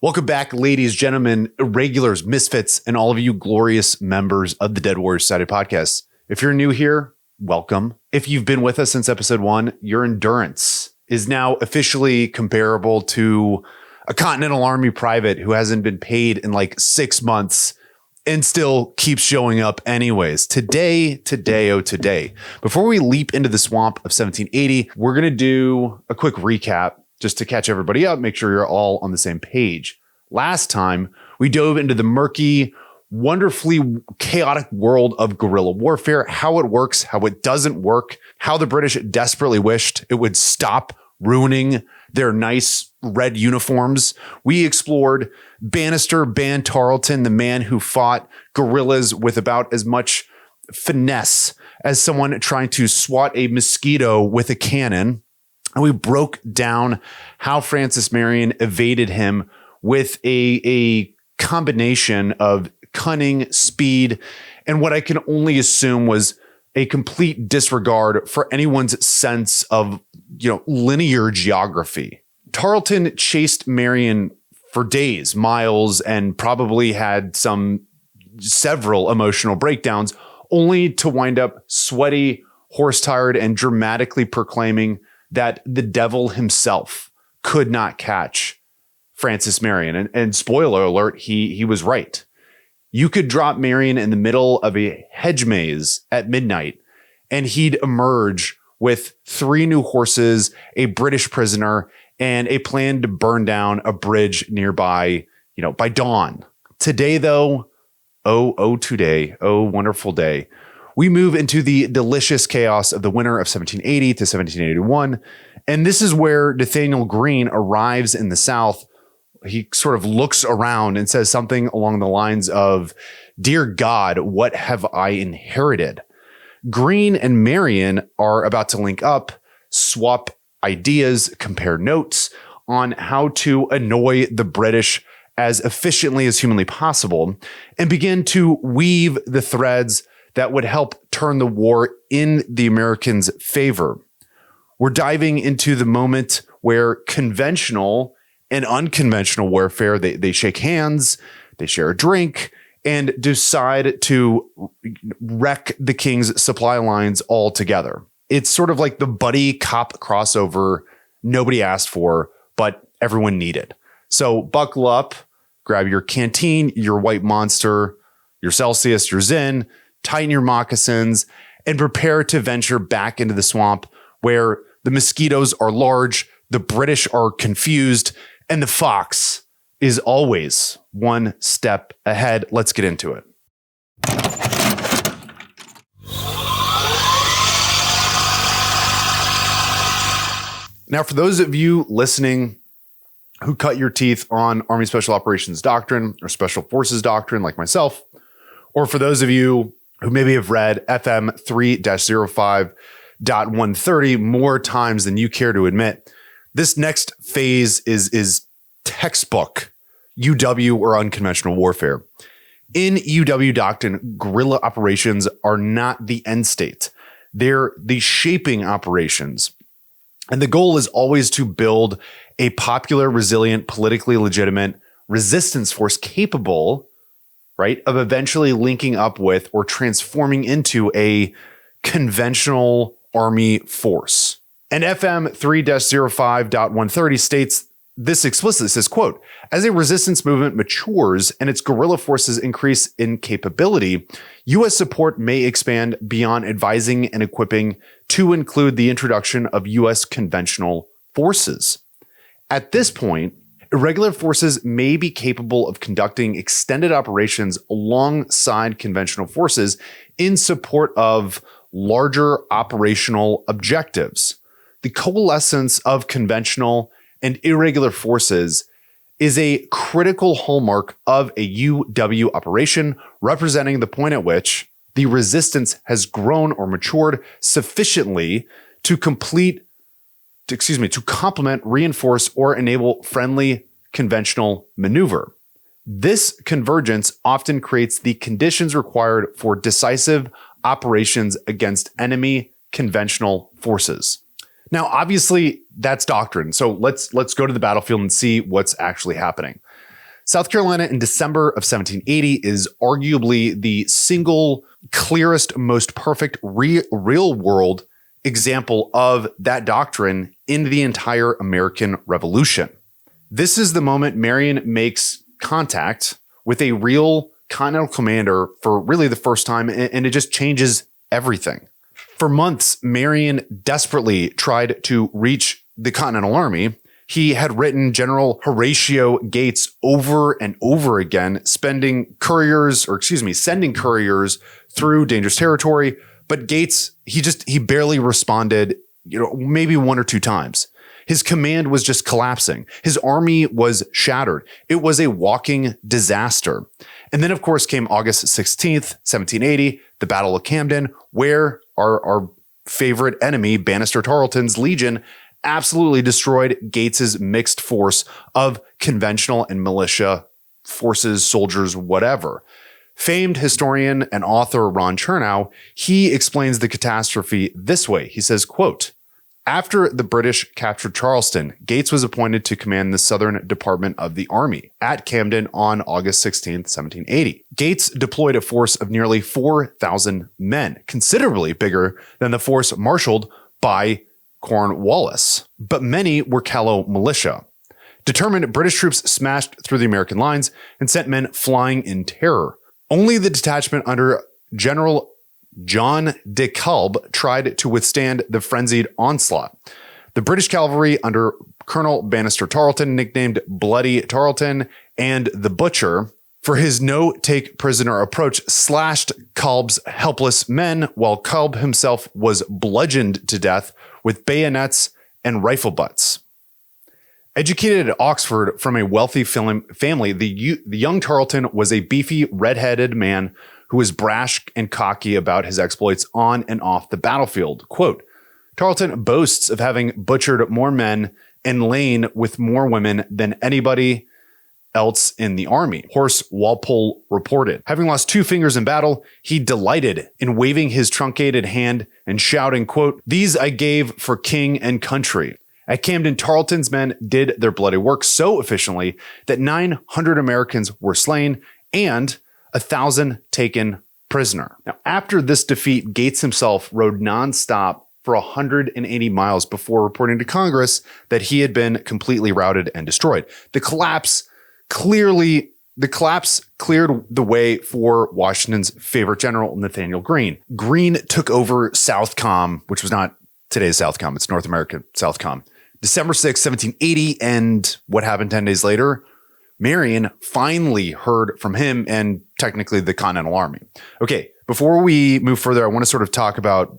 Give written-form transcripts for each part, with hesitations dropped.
Welcome back, ladies, gentlemen, irregulars, misfits, and all of you glorious members of the Dead Warriors Society podcast. If you're new here, welcome. If you've been with us since episode 1, your endurance is now officially comparable to a Continental Army private who hasn't been paid in like 6 months and still keeps showing up anyways. Today. Before we leap into the swamp of 1780, we're going to do a quick recap just to catch everybody up, make sure you're all on the same page. Last time, we dove into the murky, wonderfully chaotic world of guerrilla warfare, how it works, how it doesn't work, how the British desperately wished it would stop ruining their nice red uniforms. We explored Bannister Ban Tarleton, the man who fought guerrillas with about as much finesse as someone trying to swat a mosquito with a cannon. And we broke down how Francis Marion evaded him with a combination of cunning, speed, and what I can only assume was a complete disregard for anyone's sense of, linear geography. Tarleton chased Marion for days, miles, and probably had several emotional breakdowns, only to wind up sweaty, horse-tired, and dramatically proclaiming that the devil himself could not catch Francis Marion. And spoiler alert, he was right. You could drop Marion in the middle of a hedge maze at midnight, and he'd emerge with 3 new horses, a British prisoner, and a plan to burn down a bridge nearby, by dawn. Today, though, today, wonderful day, we move into the delicious chaos of the winter of 1780 to 1781. And this is where Nathanael Greene arrives in the South. He sort of looks around and says something along the lines of, "Dear God, what have I inherited?" Greene and Marion are about to link up, swap ideas, compare notes on how to annoy the British as efficiently as humanly possible, and begin to weave the threads that would help turn the war in the Americans' favor. We're diving into the moment where conventional and unconventional warfare, they shake hands, they share a drink, and decide to wreck the king's supply lines altogether. It's sort of like the buddy cop crossover nobody asked for, but everyone needed. So buckle up, grab your canteen, your white monster, your Celsius, your Zin, tighten your moccasins, and prepare to venture back into the swamp where the mosquitoes are large, the British are confused, and the fox is always one step ahead. Let's get into it. Now, for those of you listening who cut your teeth on Army Special Operations Doctrine or Special Forces Doctrine like myself, or for those of you who maybe have read FM 3-05.130 more times than you care to admit, this next phase is textbook UW or unconventional warfare. In UW doctrine, guerrilla operations are not the end state. They're the shaping operations. And the goal is always to build a popular, resilient, politically legitimate resistance force capable, right, of eventually linking up with or transforming into a conventional army force. And FM 3-05.130 states this explicitly. It says, quote, "As a resistance movement matures and its guerrilla forces increase in capability, U.S. support may expand beyond advising and equipping to include the introduction of U.S. conventional forces. At this point, irregular forces may be capable of conducting extended operations alongside conventional forces in support of larger operational objectives. The coalescence of conventional and irregular forces is a critical hallmark of a UW operation, representing the point at which the resistance has grown or matured sufficiently to complement, reinforce, or enable friendly conventional maneuver. This convergence often creates the conditions required for decisive operations against enemy conventional forces." Now, obviously, that's doctrine. So let's go to the battlefield and see what's actually happening. South Carolina in December of 1780 is arguably the single clearest, most perfect real world example of that doctrine in the entire American Revolution. This is the moment Marion makes contact with a real Continental commander for really the first time, and it just changes everything. For months, Marion desperately tried to reach the Continental Army. He had written General Horatio Gates over and over again, sending couriers through dangerous territory. But Gates, he barely responded, maybe one or two times. His command was just collapsing. His army was shattered. It was a walking disaster. And then, of course, came August 16th, 1780, the Battle of Camden, where our favorite enemy, Banastre Tarleton's Legion, absolutely destroyed Gates's mixed force of conventional and militia forces, soldiers, whatever. Famed historian and author Ron Chernow, he explains the catastrophe this way. He says, quote, "After the British captured Charleston, Gates was appointed to command the Southern Department of the Army at Camden on August 16th, 1780. Gates deployed a force of nearly 4,000 men, considerably bigger than the force marshaled by Cornwallis, but many were callow militia. Determined, British troops smashed through the American lines and sent men flying in terror. Only the detachment under General John de Kalb tried to withstand the frenzied onslaught. The British cavalry under Colonel Banastre Tarleton, nicknamed Bloody Tarleton and the Butcher, for his no-take prisoner approach, slashed Kalb's helpless men, while Kalb himself was bludgeoned to death with bayonets and rifle butts." Educated at Oxford from a wealthy family, the young Tarleton was a beefy, red-headed man who was brash and cocky about his exploits on and off the battlefield. Quote, "Tarleton boasts of having butchered more men and lain with more women than anybody else in the army," Horace Walpole reported. Having lost 2 fingers in battle, he delighted in waving his truncated hand and shouting, quote, "These I gave for king and country." At Camden, Tarleton's men did their bloody work so efficiently that 900 Americans were slain and 1,000 taken prisoner. Now, after this defeat, Gates himself rode nonstop for 180 miles before reporting to Congress that he had been completely routed and destroyed. The collapse cleared the way for Washington's favorite general, Nathanael Greene. Greene took over Southcom, which was not today's Southcom, it's North American Southcom, December 6, 1780. And what happened 10 days later? Marion finally heard from him and technically the Continental Army. Okay, before we move further, I want to sort of talk about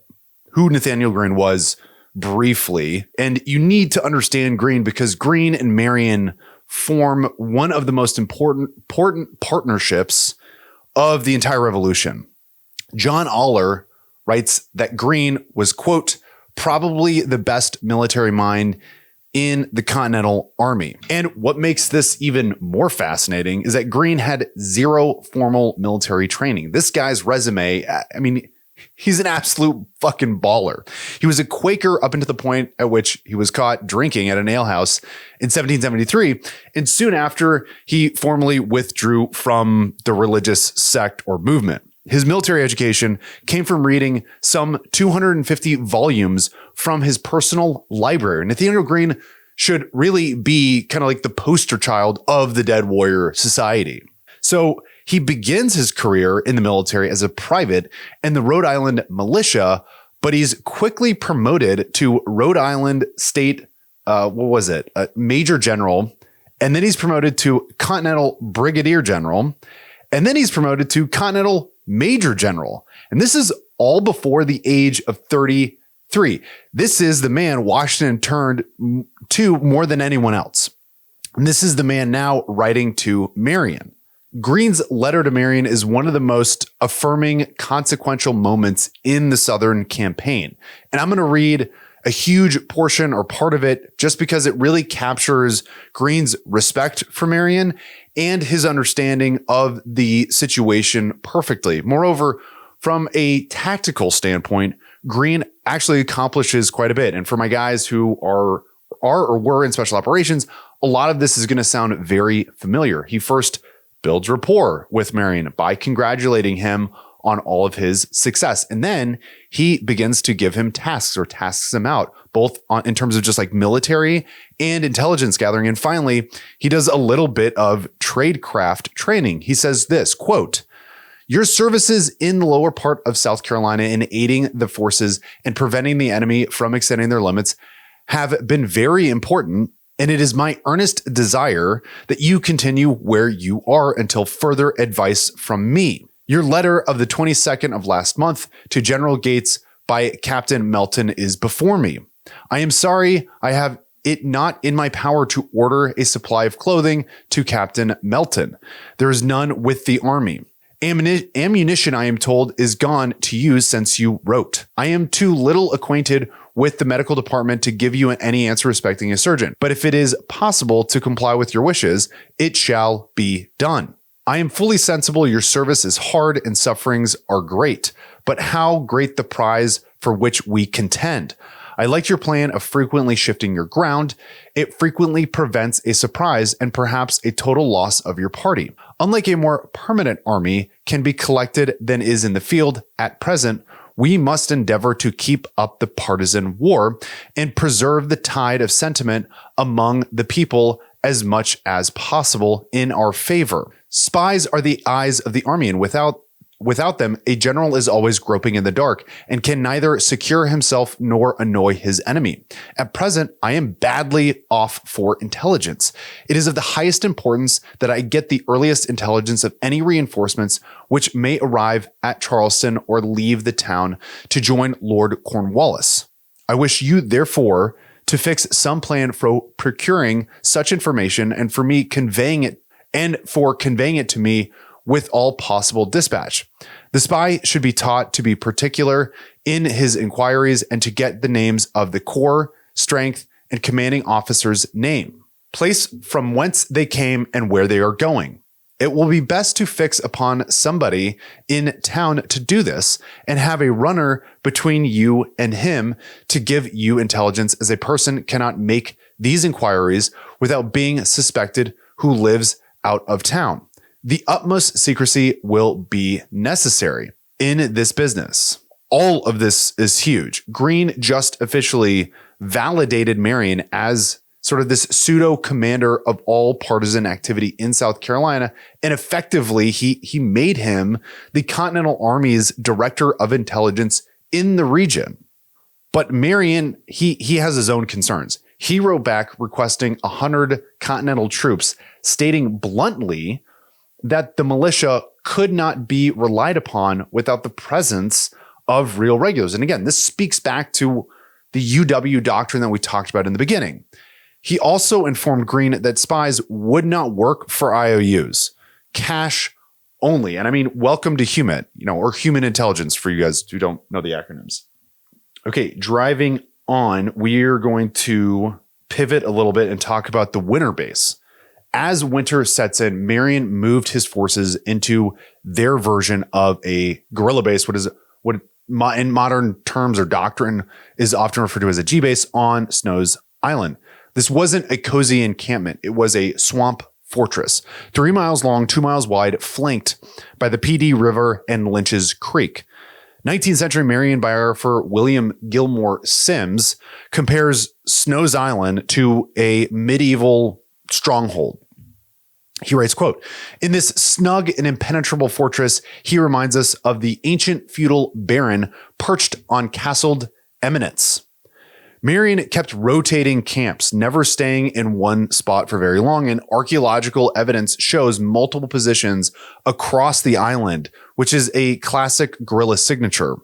who Nathanael Greene was briefly. And you need to understand Greene because Greene and Marion form one of the most important partnerships of the entire revolution. John Aller writes that Greene was, quote, "probably the best military mind in the Continental Army." And what makes this even more fascinating is that Greene had 0 formal military training. This guy's resume, I mean, he's an absolute fucking baller. He was a Quaker up until the point at which he was caught drinking at an alehouse in 1773. And soon after, he formally withdrew from the religious sect or movement. His military education came from reading some 250 volumes from his personal library. Nathanael Greene should really be kind of like the poster child of the Dead Warrior Society. So he begins his career in the military as a private in the Rhode Island militia, but he's quickly promoted to Rhode Island State, Major General. And then he's promoted to Continental Brigadier General. And then he's promoted to Continental Major General. And this is all before the age of 33. This is the man Washington turned to more than anyone else. And this is the man now writing to Marion. Greene's letter to Marion is one of the most affirming, consequential moments in the Southern campaign. And I'm going to read a huge portion or part of it just because it really captures Greene's respect for Marion and his understanding of the situation perfectly. Moreover, from a tactical standpoint, Greene actually accomplishes quite a bit. And for my guys who are or were in special operations, A lot of this is going to sound very familiar. He first builds rapport with Marion by congratulating him on all of his success. And then he begins to give him tasks or tasks him out, both in terms of just like military and intelligence gathering. And finally, he does a little bit of tradecraft training. He says this, quote, "Your services in the lower part of South Carolina in aiding the forces and preventing the enemy from extending their limits have been very important. And it is my earnest desire that you continue where you are until further advice from me. Your letter of the 22nd of last month to General Gates by Captain Melton is before me. I am sorry I have it not in my power to order a supply of clothing to Captain Melton. There is none with the army. Ammunition, I am told, is gone to you since you wrote. I am too little acquainted with the medical department to give you any answer respecting a surgeon. But if it is possible to comply with your wishes, it shall be done. I am fully sensible your service is hard and sufferings are great, but how great the prize for which we contend. I like your plan of frequently shifting your ground. It frequently prevents a surprise and perhaps a total loss of your party. Unlike a more permanent army can be collected than is in the field at present, we must endeavor to keep up the partisan war and preserve the tide of sentiment among the people as much as possible in our favor. Spies are the eyes of the army, and without them, a general is always groping in the dark and can neither secure himself nor annoy his enemy. At present, I am badly off for intelligence. It is of the highest importance that I get the earliest intelligence of any reinforcements which may arrive at Charleston or leave the town to join Lord Cornwallis. I wish you, therefore, to fix some plan for procuring such information and for conveying it to me with all possible dispatch. The spy should be taught to be particular in his inquiries and to get the names of the corps, strength, and commanding officer's name, place from whence they came and where they are going. It will be best to fix upon somebody in town to do this and have a runner between you and him to give you intelligence, as a person cannot make these inquiries without being suspected who lives out of town. The utmost secrecy will be necessary in this business. All of this is huge. Greene just officially validated Marion as sort of this pseudo commander of all partisan activity in South Carolina. And effectively, he made him the Continental Army's director of intelligence in the region. But Marion, he has his own concerns. He wrote back requesting 100 Continental troops, stating bluntly that the militia could not be relied upon without the presence of real regulars. And again, this speaks back to the UW doctrine that we talked about in the beginning. He also informed Greene that spies would not work for IOUs, cash only. And I mean, welcome to HUMINT, or human intelligence for you guys who don't know the acronyms. Okay, driving on, we're going to pivot a little bit and talk about the winter base. As winter sets in, Marion moved his forces into their version of a guerrilla base, what in modern terms or doctrine is often referred to as a G base on Snow's Island. This wasn't a cozy encampment. It was a swamp fortress, 3 miles long, 2 miles wide, flanked by the PD River and Lynch's Creek. 19th century Marion biographer William Gilmore Simms compares Snow's Island to a medieval stronghold. He writes, quote, "In this snug and impenetrable fortress, he reminds us of the ancient feudal baron perched on castled eminence. Marion kept rotating camps, never staying in one spot for very long, and archaeological evidence shows multiple positions across the island, which is a classic guerrilla signature."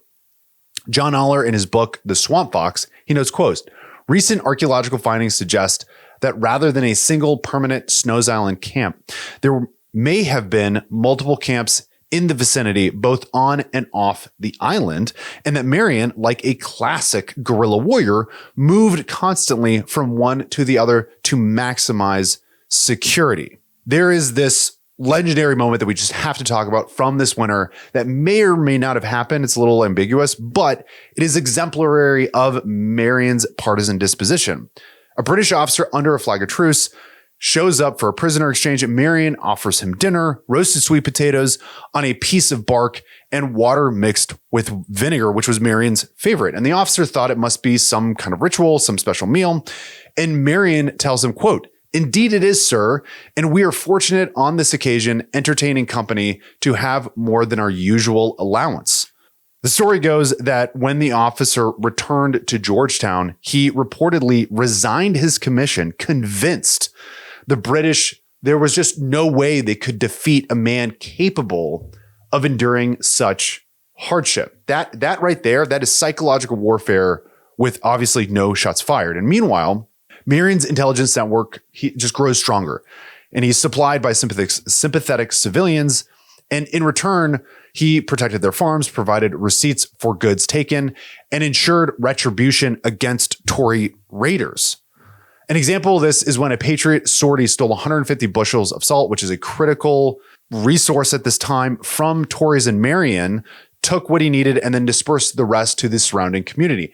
John Aller, in his book, The Swamp Fox, he notes, quote, "Recent archaeological findings suggest that rather than a single permanent Snow's Island camp, there may have been multiple camps in the vicinity, both on and off the island, and that Marion, like a classic guerrilla warrior, moved constantly from one to the other to maximize security." There is this legendary moment that we just have to talk about from this winter that may or may not have happened. It's a little ambiguous, but it is exemplary of Marion's partisan disposition. A British officer under a flag of truce shows up for a prisoner exchange, and Marion offers him dinner, roasted sweet potatoes on a piece of bark, and water mixed with vinegar, which was Marion's favorite. And the officer thought it must be some kind of ritual, some special meal. And Marion tells him, quote, "Indeed it is, sir, and we are fortunate on this occasion, entertaining company, to have more than our usual allowance." The story goes that when the officer returned to Georgetown, he reportedly resigned his commission, convinced the British there was just no way they could defeat a man capable of enduring such hardship. That right there, that is psychological warfare with obviously no shots fired. And meanwhile, Marion's intelligence network, he just grows stronger, and he's supplied by sympathetic civilians. And in return, he protected their farms, provided receipts for goods taken, and ensured retribution against Tory raiders. An example of this is when a Patriot sortie stole 150 bushels of salt, which is a critical resource at this time, from Tories in Marion, took what he needed, and then dispersed the rest to the surrounding community.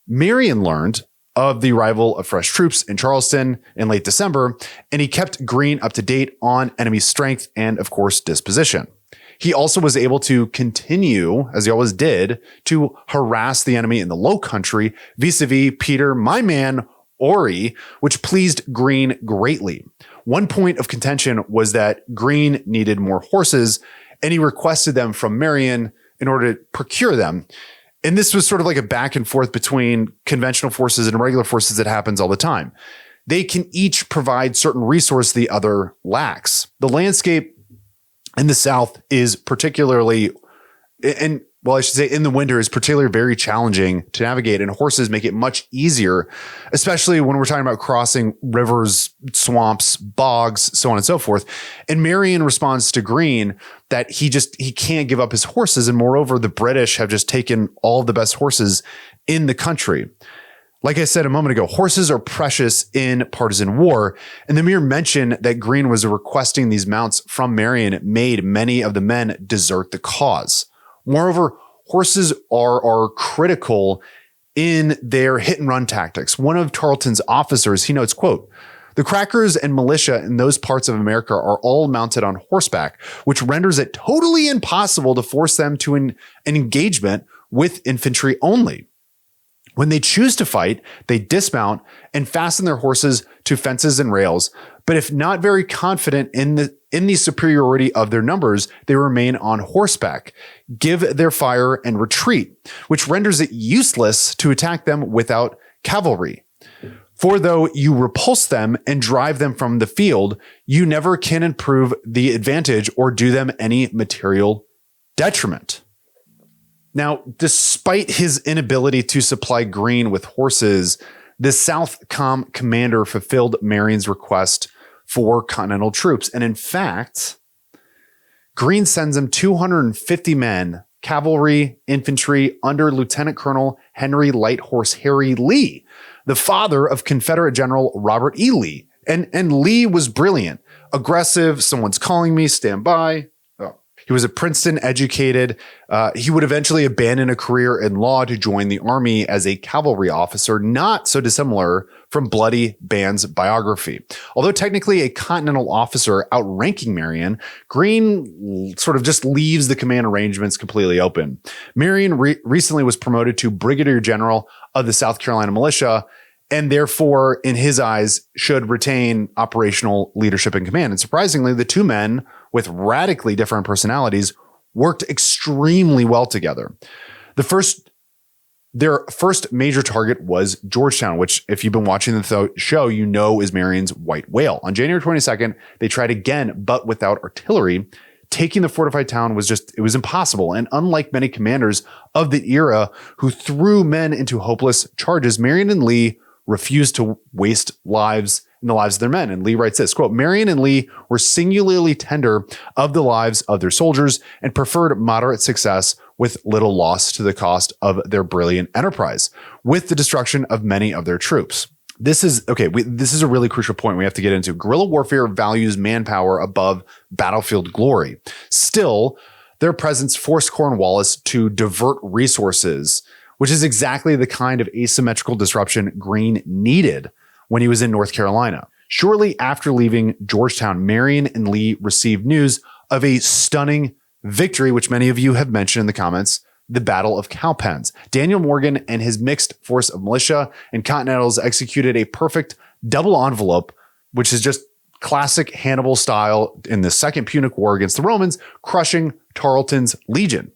Marion learned of the arrival of fresh troops in Charleston in late December, and he kept Greene up to date on enemy strength and, of course, disposition. He also was able to continue, as he always did, to harass the enemy in the Low Country vis-a-vis Peter, my man, Ory, which pleased Greene greatly. One point of contention was that Greene needed more horses, and he requested them from Marion in order to procure them. And this was sort of like a back and forth between conventional forces and irregular forces that happens all the time. They can each provide certain resource the other lacks. The landscape in the South is particularly, and well, I should say in the winter is particularly very challenging to navigate, and horses make it much easier, especially when we're talking about crossing rivers, swamps, bogs, so on and so forth. And Marion responds to Greene that he can't give up his horses. And moreover, the British have just taken all of the best horses in the country. Like I said a moment ago, horses are precious in partisan war, and the mere mention that Greene was requesting these mounts from Marion made many of the men desert the cause. Moreover, horses are critical in their hit and run tactics. One of Tarleton's officers, he notes, quote, "The crackers and militia in those parts of America are all mounted on horseback, which renders it totally impossible to force them to an engagement with infantry only. When they choose to fight, they dismount and fasten their horses to fences and rails. But if not very confident in the superiority of their numbers, they remain on horseback, give their fire and retreat, which renders it useless to attack them without cavalry. For though you repulse them and drive them from the field, you never can improve the advantage or do them any material detriment." Now, despite his inability to supply Greene with horses, the Southcom commander fulfilled Marion's request for Continental troops. And in fact, Greene sends him 250 men, cavalry, infantry, under Lieutenant Colonel Henry Light Horse Harry Lee, the father of Confederate General Robert E. Lee. And Lee was brilliant, aggressive, someone's calling me, stand by. He was a Princeton educated. He would eventually abandon a career in law to join the army as a cavalry officer, not so dissimilar from Bloody Band's biography. Although technically a Continental officer outranking Marion, Greene sort of just leaves the command arrangements completely open. Marion recently was promoted to Brigadier General of the South Carolina Militia, and therefore, in his eyes, should retain operational leadership and command. And surprisingly, the two men with radically different personalities worked extremely well together. Their first major target was Georgetown, which, if you've been watching the show, you know is Marion's white whale. On January 22nd, they tried again, but without artillery. Taking the fortified town was it was impossible. And unlike many commanders of the era who threw men into hopeless charges, Marion and Lee refused to waste lives in the lives of their men. And Lee writes this, quote, "Marion and Lee were singularly tender of the lives of their soldiers and preferred moderate success with little loss to the cost of their brilliant enterprise, with the destruction of many of their troops." This is a really crucial point we have to get into. Guerrilla warfare values manpower above battlefield glory. Still, their presence forced Cornwallis to divert resources, which is exactly the kind of asymmetrical disruption Greene needed when he was in North Carolina. Shortly after leaving Georgetown, Marion and Lee received news of a stunning victory, which many of you have mentioned in the comments, the Battle of Cowpens. Daniel Morgan and his mixed force of militia and Continentals executed a perfect double envelope, which is just classic Hannibal style in the Second Punic War against the Romans, crushing Tarleton's legion.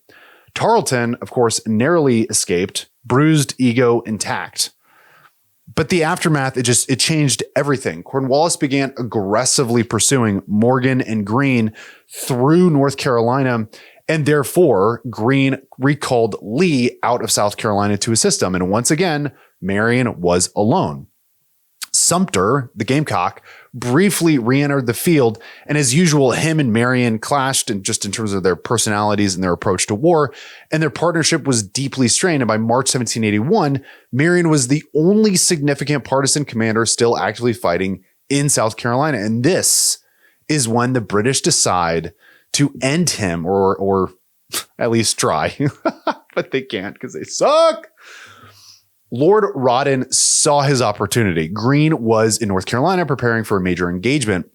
Tarleton, of course, narrowly escaped, bruised ego intact. But the aftermath, it changed everything. Cornwallis began aggressively pursuing Morgan and Greene through North Carolina, and therefore Greene recalled Lee out of South Carolina to assist him. And once again, Marion was alone. Sumter, the Gamecock, briefly re-entered the field, and as usual, him and Marion clashed in terms of their personalities and their approach to war, and their partnership was deeply strained. And by March 1781, Marion was the only significant partisan commander still actively fighting in South Carolina. And this is when the British decide to end him, or at least try, but they can't because they suck. Lord Rawdon saw his opportunity. Greene was in North Carolina preparing for a major engagement.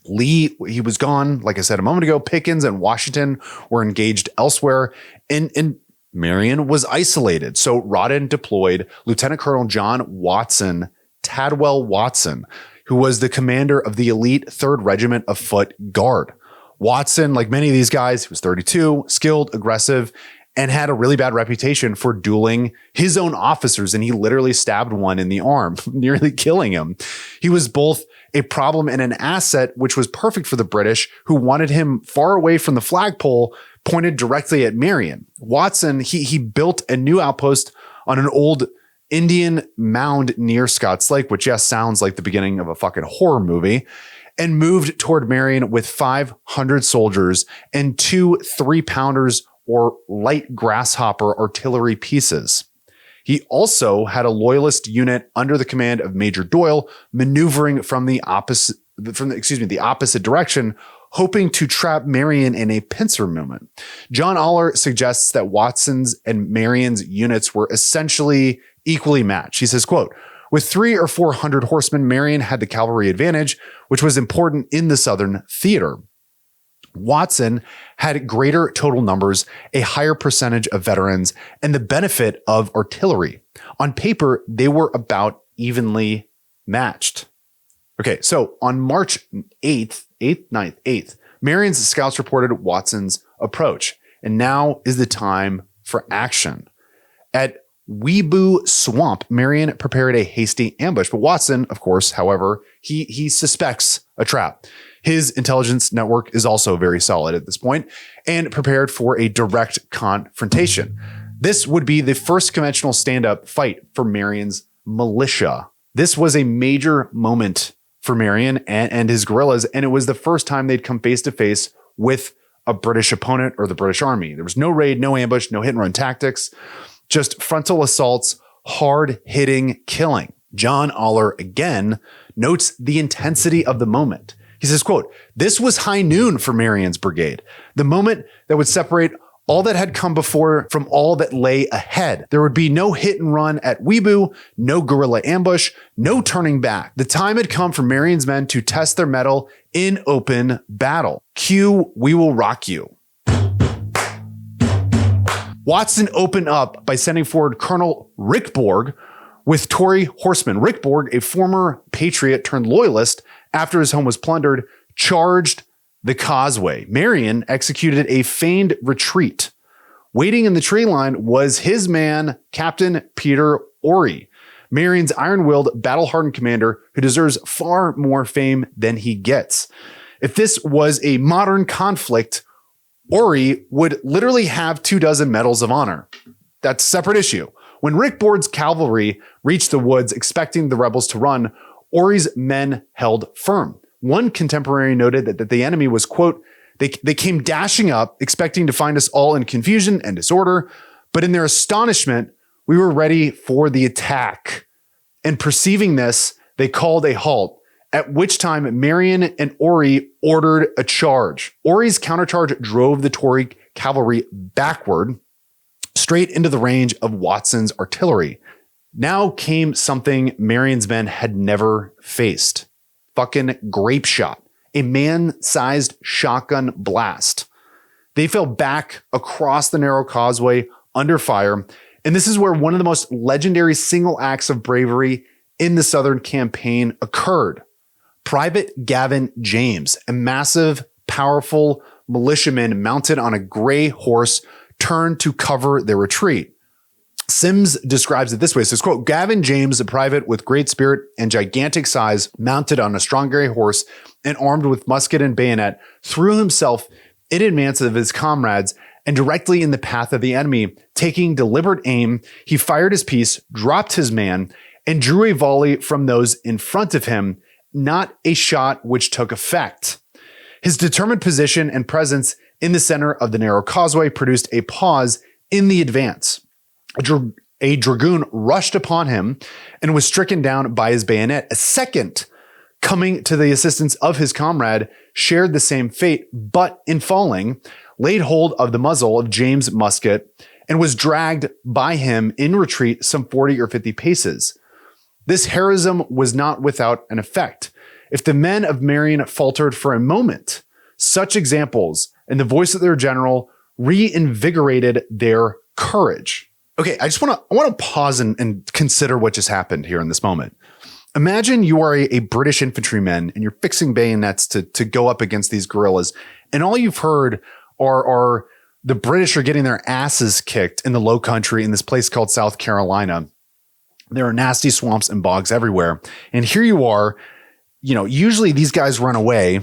Lee, he was gone. Like I said a moment ago, Pickens and Washington were engaged elsewhere, and Marion was isolated. So Rawdon deployed Lieutenant Colonel John Watson, Tadwell Watson, who was the commander of the elite 3rd Regiment of Foot Guard. Watson, like many of these guys, he was 32, skilled, aggressive, and had a really bad reputation for dueling his own officers. And he literally stabbed one in the arm, nearly killing him. He was both a problem and an asset, which was perfect for the British, who wanted him far away from the flagpole, pointed directly at Marion. Watson, he built a new outpost on an old Indian mound near Scott's Lake, which yes, sounds like the beginning of a fucking horror movie, and moved toward Marion with 500 soldiers and 2 3-pounders or light grasshopper artillery pieces. He also had a loyalist unit under the command of Major Doyle maneuvering from the opposite direction, hoping to trap Marion in a pincer movement. John Aller suggests that Watson's and Marion's units were essentially equally matched. He says, quote, with 300 or 400 horsemen, Marion had the cavalry advantage, which was important in the Southern theater. Watson had greater total numbers, a higher percentage of veterans, and the benefit of artillery. On paper, they were about evenly matched. Okay, so on March 8th, Marion's scouts reported Watson's approach, and now is the time for action. At Weeboo Swamp, Marion prepared a hasty ambush, but Watson, of course, however, he suspects a trap. His intelligence network is also very solid at this point and prepared for a direct confrontation. This would be the first conventional stand-up fight for Marion's militia. This was a major moment for Marion and his guerrillas, and it was the first time they'd come face to face with a British opponent or the British army. There was no raid, no ambush, no hit and run tactics, just frontal assaults, hard-hitting killing. John Aller again notes the intensity of the moment. He says, quote, this was high noon for Marion's brigade, the moment that would separate all that had come before from all that lay ahead. There would be no hit and run at Weeboo, no guerrilla ambush, no turning back. The time had come for Marion's men to test their mettle in open battle. Cue, We Will Rock You. Watson opened up by sending forward Colonel Rickborg with Tory horsemen. Rickborg, a former patriot turned loyalist after his home was plundered, charged the causeway. Marion executed a feigned retreat. Waiting in the tree line was his man, Captain Peter Ory, Marion's iron-willed, battle-hardened commander who deserves far more fame than he gets. If this was a modern conflict, Ory would literally have 24 medals of honor. That's a separate issue. When Rickborg's cavalry reached the woods expecting the rebels to run, Ory's men held firm. One contemporary noted that the enemy was, quote, they came dashing up, expecting to find us all in confusion and disorder, but in their astonishment, we were ready for the attack. And perceiving this, they called a halt, at which time Marion and Ory ordered a charge. Ory's countercharge drove the Tory cavalry backward, straight into the range of Watson's artillery. Now came something Marion's men had never faced. fucking grape shot, a man-sized shotgun blast. They fell back across the narrow causeway under fire. And this is where one of the most legendary single acts of bravery in the Southern campaign occurred. Private Gavin James, a massive, powerful militiaman mounted on a gray horse, turned to cover their retreat. Sims describes it this way. It says, quote, Gavin James, a private with great spirit and gigantic size, mounted on a strong gray horse and armed with musket and bayonet, threw himself in advance of his comrades and directly in the path of the enemy. Taking deliberate aim, he fired his piece, dropped his man, and drew a volley from those in front of him, not a shot which took effect. His determined position and presence in the center of the narrow causeway produced a pause in the advance. A dragoon rushed upon him and was stricken down by his bayonet. A second, coming to the assistance of his comrade, shared the same fate, but in falling, laid hold of the muzzle of James' musket and was dragged by him in retreat some 40 or 50 paces. This heroism was not without an effect. If the men of Marion faltered for a moment, such examples and the voice of their general reinvigorated their courage. Okay, I want to pause and consider what just happened here in this moment. Imagine you are a British infantryman and you're fixing bayonets to go up against these guerrillas, and all you've heard are the British are getting their asses kicked in the Low Country in this place called South Carolina. There are nasty swamps and bogs everywhere. And here you are, usually these guys run away,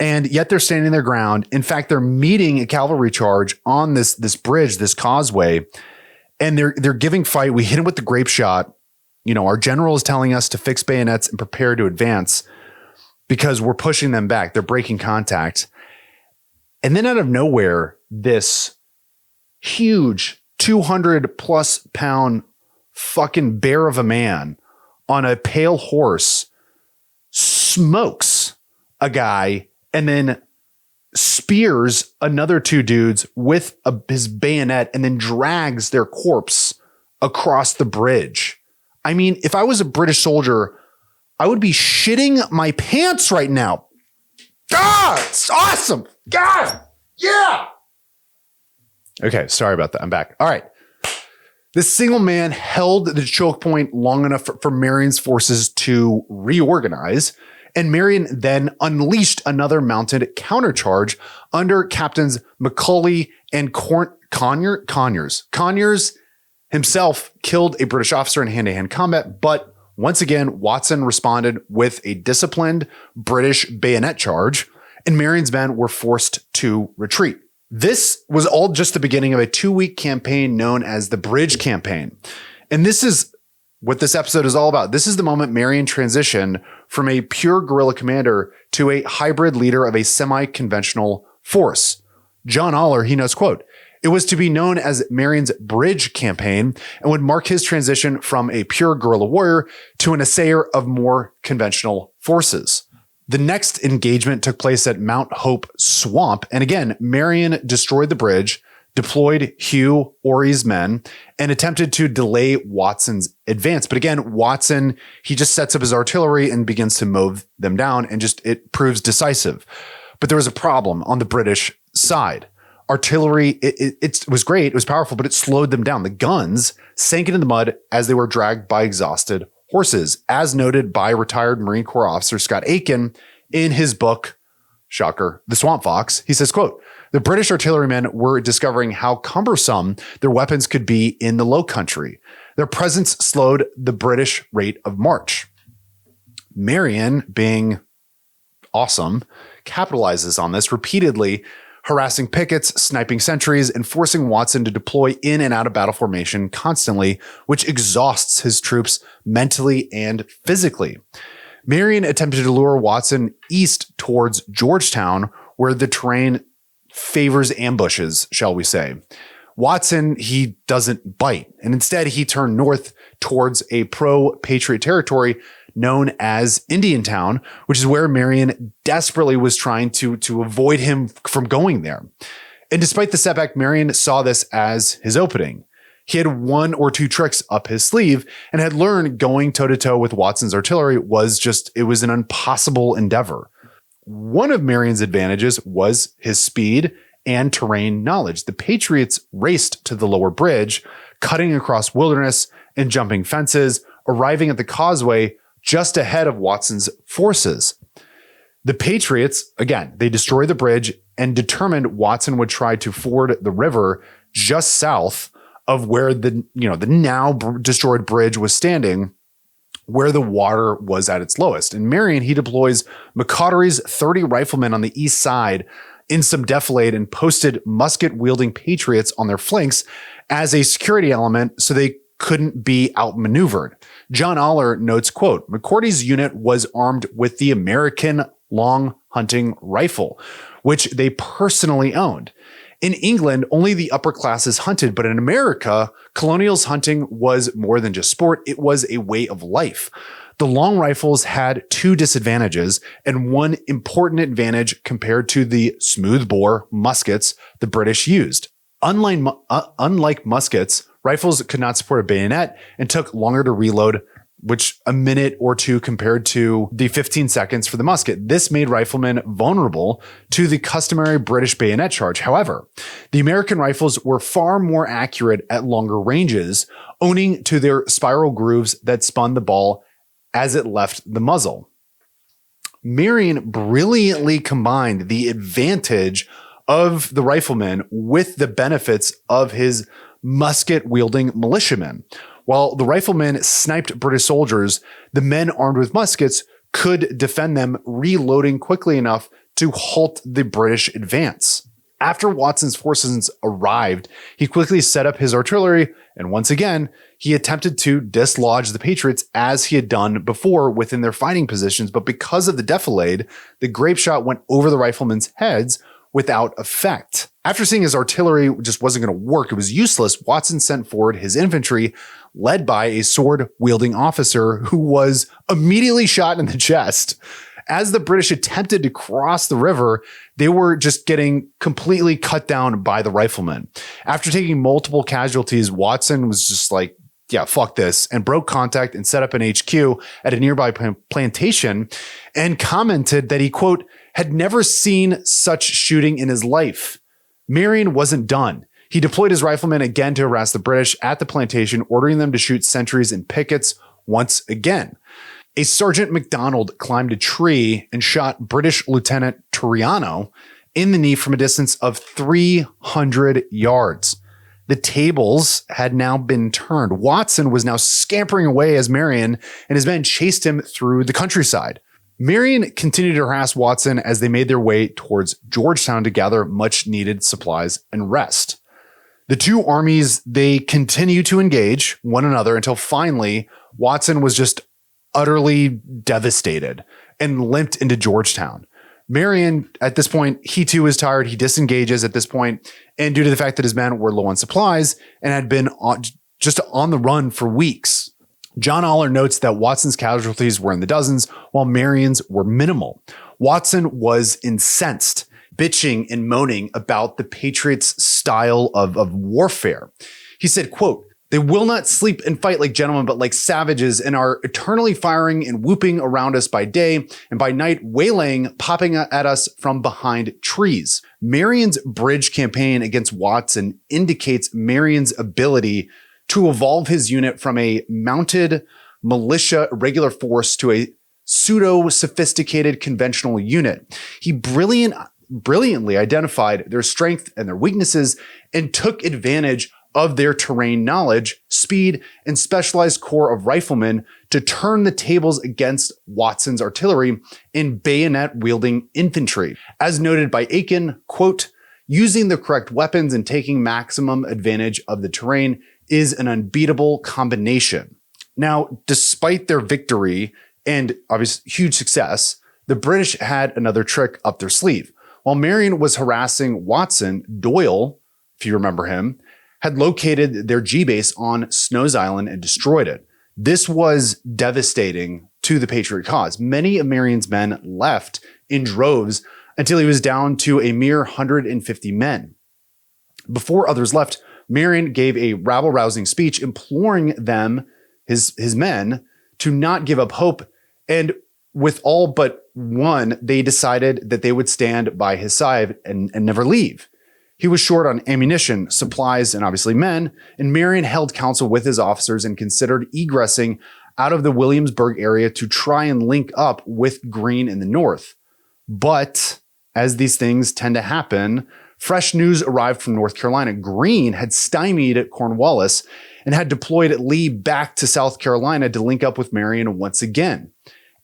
and yet they're standing their ground. In fact, they're meeting a cavalry charge on this bridge, this causeway, and they're giving fight. We hit them with the grape shot. Our general is telling us to fix bayonets and prepare to advance because we're pushing them back. They're breaking contact. And then out of nowhere, this huge 200 plus pound fucking bear of a man on a pale horse smokes a guy and then spears another two dudes with his bayonet and then drags their corpse across the bridge. I mean, if I was a British soldier, I would be shitting my pants right now. God, it's awesome. God, yeah. Okay, sorry about that. I'm back. All right. This single man held the choke point long enough for Marion's forces to reorganize, and Marion then unleashed another mounted countercharge under Captains Macaulay and Conyers. Conyers himself killed a British officer in hand-to-hand combat, but once again, Watson responded with a disciplined British bayonet charge, and Marion's men were forced to retreat. This was all just the beginning of a 2-week campaign known as the Bridge Campaign. And this is what this episode is all about. This is the moment Marion transitioned from a pure guerrilla commander to a hybrid leader of a semi-conventional force. John Aller, he notes, quote, "It was to be known as Marion's Bridge Campaign and would mark his transition from a pure guerrilla warrior to an assayer of more conventional forces." The next engagement took place at Mount Hope Swamp. And again, Marion destroyed the bridge, deployed Hugh Ory's men, and attempted to delay Watson's advance. But again, Watson, he just sets up his artillery and begins to mow them down, and it proves decisive. But there was a problem on the British side. Artillery, it was great, it was powerful, but it slowed them down. The guns sank into the mud as they were dragged by exhausted horses, as noted by retired Marine Corps officer Scott Aiken in his book, shocker, The Swamp Fox. He says, quote, "The British artillerymen were discovering how cumbersome their weapons could be in the Low Country. Their presence slowed the British rate of march." Marion, being awesome, capitalizes on this, repeatedly harassing pickets, sniping sentries, and forcing Watson to deploy in and out of battle formation constantly, which exhausts his troops mentally and physically. Marion attempted to lure Watson east towards Georgetown, where the terrain favors ambushes, shall we say. Watson, he doesn't bite, and instead he turned north towards a pro-patriot territory known as Indiantown, which is where Marion desperately was trying to avoid him from going there. And despite the setback, Marion saw this as his opening. He had one or two tricks up his sleeve and had learned going toe-to-toe with Watson's artillery it was an impossible endeavor. One of Marion's advantages was his speed and terrain knowledge. The Patriots raced to the lower bridge, cutting across wilderness and jumping fences, arriving at the causeway just ahead of Watson's forces. The Patriots, again, they destroyed the bridge and determined Watson would try to ford the river just south of where the now destroyed bridge was standing, where the water was at its lowest. In Marion, he deploys McCaughey's 30 riflemen on the east side in some defilade and posted musket-wielding Patriots on their flanks as a security element so they couldn't be outmaneuvered. John Aller notes, quote, McCaughey's unit was armed with the American long hunting rifle, which they personally owned. In England, only the upper classes hunted, but in America, colonials hunting was more than just sport. It was a way of life. The long rifles had two disadvantages and one important advantage compared to the smoothbore muskets the British used. Unlike muskets, rifles could not support a bayonet and took longer to reload, which a minute or two compared to the 15 seconds for the musket. This made riflemen vulnerable to the customary British bayonet charge. However, the American rifles were far more accurate at longer ranges, owing to their spiral grooves that spun the ball as it left the muzzle. Marion brilliantly combined the advantage of the rifleman with the benefits of his musket-wielding militiamen. While the riflemen sniped British soldiers, the men armed with muskets could defend them, reloading quickly enough to halt the British advance. After Watson's forces arrived, he quickly set up his artillery, and once again, he attempted to dislodge the Patriots as he had done before within their fighting positions, but because of the defilade, the grape shot went over the riflemen's heads without effect. After seeing his artillery just wasn't going to work, it was useless, Watson sent forward his infantry, led by a sword-wielding officer who was immediately shot in the chest. As the British attempted to cross the river, they were just getting completely cut down by the riflemen. After taking multiple casualties, Watson was just like, yeah, fuck this, and broke contact and set up an HQ at a nearby plantation and commented that he, quote, had never seen such shooting in his life. Marion wasn't done. He deployed his riflemen again to harass the British at the plantation, ordering them to shoot sentries and pickets once again. A Sergeant MacDonald climbed a tree and shot British Lieutenant Turiano in the knee from a distance of 300 yards. The tables had now been turned. Watson was now scampering away as Marion and his men chased him through the countryside. Marion continued to harass Watson as they made their way towards Georgetown to gather much needed supplies and rest. The two armies, they continued to engage one another until finally Watson was just utterly devastated and limped into Georgetown. Marion, at this point, he too is tired. He disengages at this point, and due to the fact that his men were low on supplies and had been just on the run for weeks. John Aller notes that Watson's casualties were in the dozens, while Marion's were minimal. Watson was incensed, bitching and moaning about the Patriots' style of warfare. He said, quote, "They will not sleep and fight like gentlemen, but like savages, and are eternally firing and whooping around us by day, and by night waylaying, popping at us from behind trees." Marion's bridge campaign against Watson indicates Marion's ability to evolve his unit from a mounted militia irregular force to a pseudo-sophisticated conventional unit. He brilliantly identified their strength and their weaknesses and took advantage of their terrain knowledge, speed, and specialized corps of riflemen to turn the tables against Watson's artillery and bayonet-wielding infantry. As noted by Aiken, quote, "Using the correct weapons and taking maximum advantage of the terrain is an unbeatable combination." Now, despite their victory and obvious huge success, the British had another trick up their sleeve. While Marion was harassing Watson, Doyle, if you remember him, had located their G-base on Snow's Island and destroyed it. This was devastating to the Patriot cause. Many of Marion's men left in droves until he was down to a mere 150 men. Before others left, Marion gave a rabble-rousing speech imploring them, his men, to not give up hope. And with all but one, they decided that they would stand by his side and never leave. He was short on ammunition, supplies, and obviously men, and Marion held counsel with his officers and considered egressing out of the Williamsburg area to try and link up with Greene in the north. But as these things tend to happen, fresh news arrived from North Carolina. Greene had stymied Cornwallis and had deployed Lee back to South Carolina to link up with Marion once again.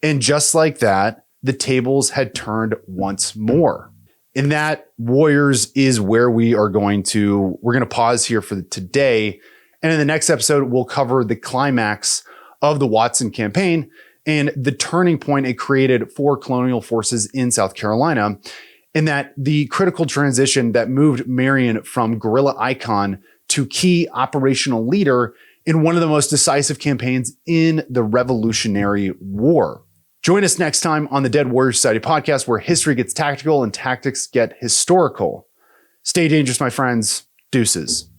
And just like that, the tables had turned once more. And that, warriors, is where we're going to pause here for today. And in the next episode, we'll cover the climax of the Watson campaign and the turning point it created for colonial forces in South Carolina, and that the critical transition that moved Marion from guerrilla icon to key operational leader in one of the most decisive campaigns in the Revolutionary War. Join us next time on the Dead Warriors Society podcast, where history gets tactical and tactics get historical. Stay dangerous, my friends. Deuces.